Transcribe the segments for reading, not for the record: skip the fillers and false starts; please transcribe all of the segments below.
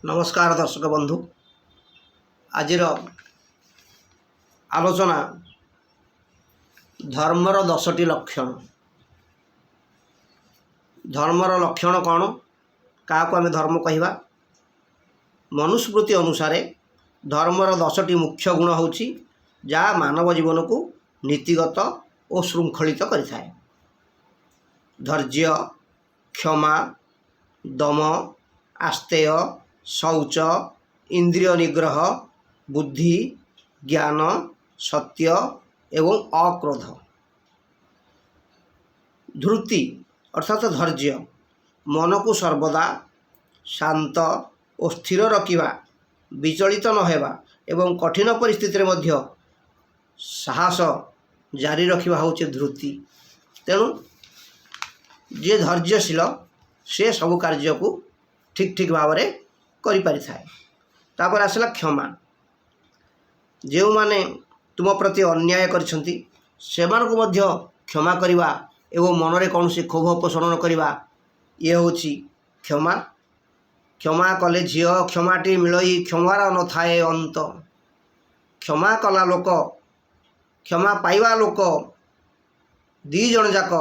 नमस्कार दर्शक बंधु आज आलोचना धर्मर 10टी लक्षण। धर्मर लक्षण कौन क्या आम धर्म कहवा मनुस्मृति अनुसार धर्मर 10टी मुख्य गुण होची जहाँ मानव जीवन को नीतिगत और श्रृंखलित करिथाए। धैर्य, क्षमा, दम, आस्तेय, शौच, इंद्रिय निग्रह, बुद्धि, ज्ञान, सत्य एवं अक्रोध। धृति अर्थात धैर्य मन को सर्वदा शांत और स्थिर रखिबा, विचलित न हेबा एवं कठिन परिस्थिति मध्य साहस जारी रखिबा होचे धृति। तेणु जे धैर्यशील से सब कार्य को ठीक ठीक भाव में करि पारि थाए। तापर आसला क्षमा। जो माने तुम प्रति अन्याय करिसंती सेमानकु मध्य क्षमा करिबा एवं मनरे कौनसी क्षोभ पोषण न करिबा ये होची क्षमा। क्षमा कले झियो क्षमाटी मिलई क्षमार न थाए अंत। क्षमा कला लोक क्षमा पाइबा लोक दी जण जाक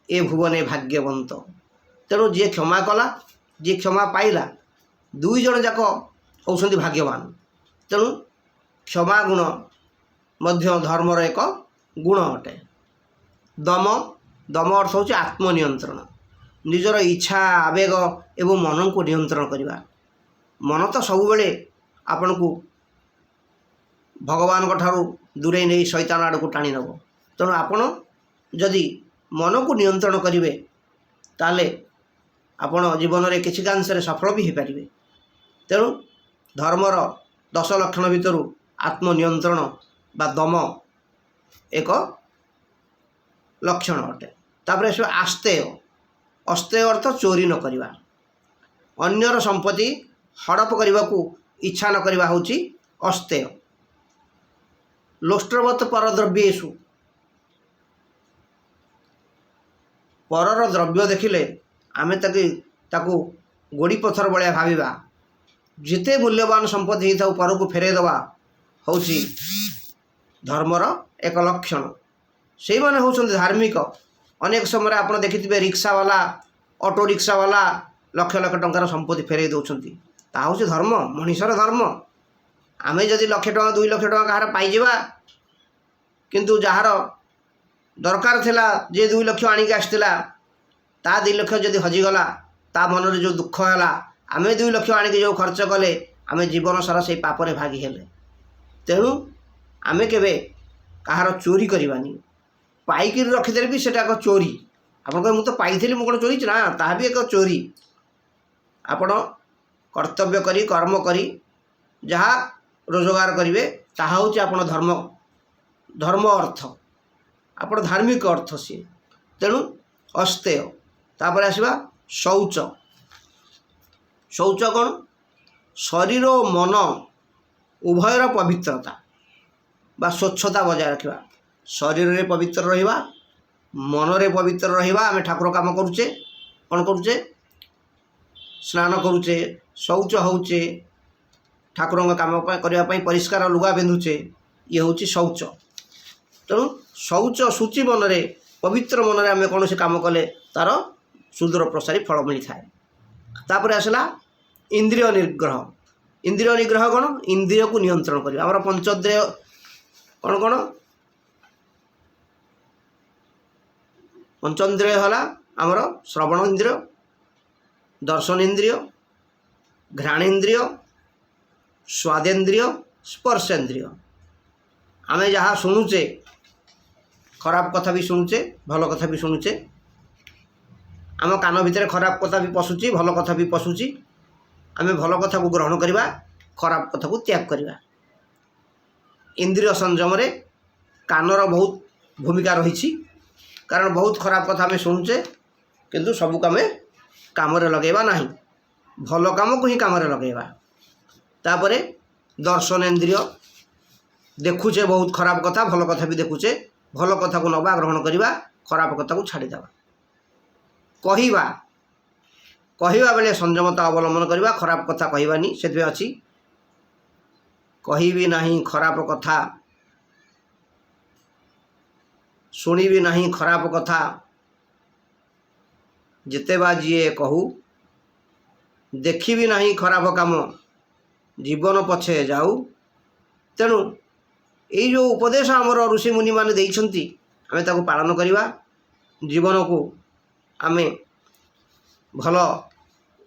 ए भुवने भाग्यवंत। तेणु जी क्षमा कला जी क्षमा पाइला दुई जण जाक होउछंती भाग्यवान। तेणु क्षमा गुण मध्य धर्मर एक गुण अटे। दम दम अर्थ होची आत्मनियंत्रण, निजर इच्छा आवेग एवं मन को नियंत्रण करिबा। मन तो सब बेले आपण को भगवान ठारू दूरे नहीं शैतान आड़ को टाणी नब। तेणु आपण जदि मन को नियंत्रण करिवे ताले आपण जीवन में किसी कांश सफल भी हो पारे। तेणु धर्मर 10 लक्षण भितर आत्मनियंत्रण बा दम एक लक्षण अटे। तापर से आस्तेय। अस्तेय अर्थ चोरी न करिबा, अन्यर संपत्ति हड़प करने को इच्छा न करिबा होची अस्तेय। लोष्ट्रवत परद्रव्येषु। परर द्रव्य देखिले आमे ताकू गोड़ी पथर भाया भाविबा। जिते मूल्यवान संपत्ति होता पर को फेरे दवा होची धर्मर एक लक्षण। से माने होचंती धार्मिक। अनेक समय आप देखिथिबे रिक्शा वाला ऑटो रिक्शा वाला लक्ष लक्ष टंकार संपत्ति फेरे दौरान ता होची धर्म, मनुष्यर धर्म। आमे जदि लक्ष टका 2 लाख टका कहार पाइजिबा किंतु जार दरकार थिला जे 2 लाख आनिक आसतिला ता 2 लाख जदि हजिगला ता मन जो दुख है आमे 2 लाख आनिक जो खर्च कले आमे जीवन सारा से पापरे भागी हेले। तेणु आमे केबे कहार चोरी करवानी। पाइक रखिदे भी सेटा एक चोरी। आपन कहे मु तो पाइथिली मु कोन चोरी ना, ता भी एक चोरी। आपण कर्तव्य करी कर्म करी जहाँ रोजगार करिवे ताहा होची आपण धर्म। धर्म अर्थ आपण धार्मिक अर्थ सी। तेणु अस्तेय। तापर आसवा शौच। शौच कौन? शरीर और मन उभयर पवित्रता बा स्वच्छता बजाय रखा। शरीर रे पवित्र रहिबा, मन रे पवित्र रहिबा। आमे ठाकुर काम करूचे कौन करूचे? स्नान करूचे, शौच होचे, ठाकुर काम करने परिष्कार लुगा पिंधुचे, ये हूँ शौच। तेणु शौच शुचि मन रे पवित्र मन रे आमे कौन से काम कले तार सुदूर प्रसारी फल मिली थाए। तापर आसला इंद्रिय निग्रह। इंद्रिय निग्रह कौन? इंद्रिय को नियंत्रण करिबा। हमर पंचेंद्रिय कौन कौन? पंचेंद्रिय हला हमर श्रवण इंद्रिय, दर्शन इंद्रिय, घ्राणेन्द्रिय, स्वादेन्द्रिय, स्पर्शेन्द्रिय। आमे जहाँ शुणुचे खराब कथा भी शुणुचे, भल कथा भी शुणुचे। आम कान भितर खराब कथा भी पशुची, भल कथा भी पशुची। आमे भल कथा को ग्रहण करिबा, खराब कथा को त्याग करिबा। इंद्रिय संयम रे कानर बहुत भूमिका रही। कारण बहुत खराब कथा आमे शुणुचे किंतु सबू कामे काम रे लगेबा नाही, भल काम को ही काम रे लगेबा। तापरे दर्शन इंद्रिय। देखुचे बहुत खराब कथा, भल कथा भी देखुचे। भल कथा को नबा ग्रहण करिबा, खराब कथा को छाड़ी देबा। कहिबा कहवा बेले संयमता अवलंबन करवा, खराब कथा कहवानी। से अच्छी कहबी नहीं खराब कथा, शुणिबी नहीं खराब कथा, जितेबा जीए कहू, देखिबी नहीं खराब काम, जीवन पछे जाऊ। तेणु ये जो उपदेश आमर ऋषि मुनि माने देइछंती, आमे ताको पालन करवा, जीवन को आमे भल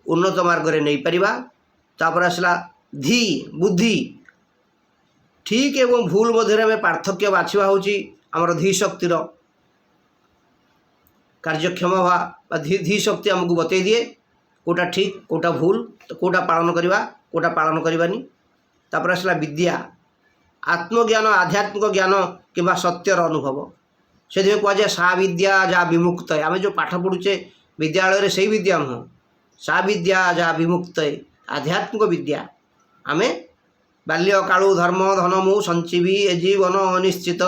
उन्नत मार्ग रे नहीं परिबा। तापर आसला धी बुद्धि, ठीक एवं भूल मध्य में पार्थक्य बाछवा होची आमर धी शक्तिर कार्यक्षम बा धी शक्ति आमको बतई दिए कोटा ठीक कोटा भूल, तो कोटा पालन करवा कोटा पालन करवानी। तापर आसला विद्या, आत्मज्ञान आध्यात्मिक ज्ञान किंबा सत्यर अनुभव। से कहुए सा विद्या जा विमुक्त, आम जो पाठ पढ़ुचे विद्यालय से विद्या नुह, सा विद्या जा विमुक्त आध्यात्मिक विद्या। आमे बाल्य कालू धर्म धन मु संजीवी ए जीवन अनिश्चित,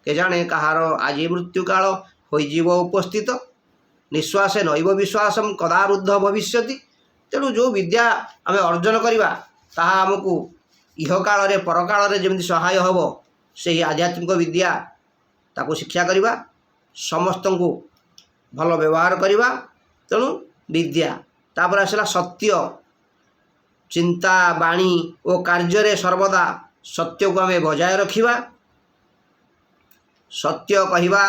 के जाने कहार आज मृत्यु काल होईजीव उपस्थित, निश्वास नैव विश्वासम कदा रुद्ध भविष्यति। तेणु जो विद्या आमे अर्जन करवा ताहा आमको इह काल रे पर काल रे जेमति सहाय हबो, से आध्यात्मिक विद्या ताको शिक्षा करवा, समस्त को भल व्यवहार करवा। तेणु विद्या। तापर आसला सत्य, चिंता बाणी और कार्य सर्वदा सत्य को आमे बजाय रखिबा, सत्य कहवा,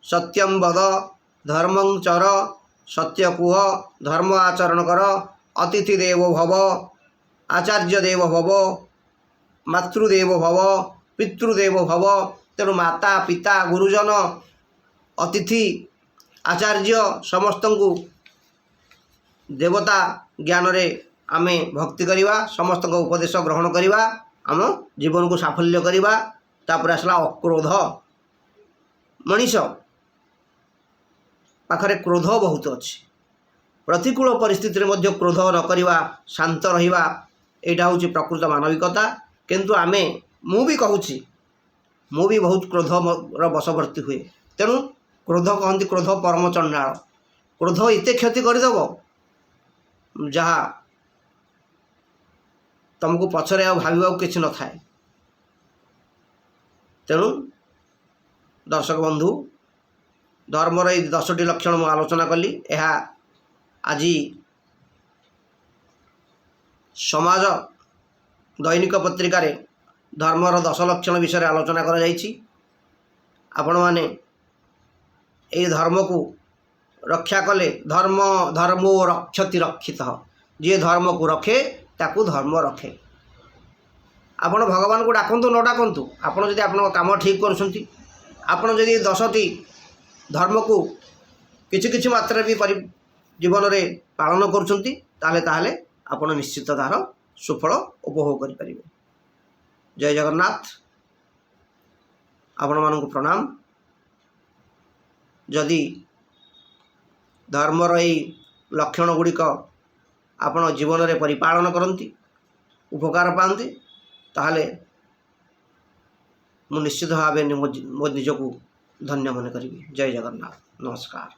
सत्यम वद धर्मं चर, सत्य कुह, धर्म आचरण कर, अतिथि देवो भव, आचार्य देव भव, मातृदेव भव, पितृदेव भव। तेणु माता पिता गुरुजन अतिथि आचार्य समस्त को देवता ज्ञान रे आमे भक्ति करवा, समस्त को उपदेश ग्रहण करवा, आम जीवन को साफल्य करवा। तापर आसला अक्रोध, मनीष पाखरे क्रोध बहुत अच्छी, प्रतिकूल परिस्थिति रे मध्य क्रोध न करवा, शांत रहिबा, एटा होची प्रकृत मानविकता। किंतु आमे मु भी कहूची मु भी बहुत क्रोध वशवर्ती हुए। तेणु क्रोध कहती क्रोध परम चंडाल, क्रोध एते क्षति करदेव जहाँ तुमको पछरे आ भाविबा किछि न थाए। तेणु दर्शक बंधु, धर्मर ये 10टी लक्षण मु आलोचना कली। यह आज समाज दैनिक पत्रिका रे धर्मर 10 लक्षण विषय आलोचना करा जायछि। आपण माने ये धर्म को रक्षा कले धर्म धर्मो रक्षति रक्षितः, जी धर्म को रखे ताकू धर्म रखे। आपण भगवान को डाकंतु न डाकंतु, आपण जदि आपण काम ठीक करछंती, आपण जदि 10टी धर्म को किछि किछि मात्रा भी जीवन रे पालन करछंती, ताले आपण निश्चित तार सुफल उपभोग करि परिबे। जय जगन्नाथ। आपण मानक प्रणाम। जदि धर्मर यही लक्षण गुड़िक आपण जीवन रे परिपालन करती, उपकार पाते, ताहले मु निश्चित भाव मो निजक धन्य मन करी। जय जगन्नाथ। नमस्कार।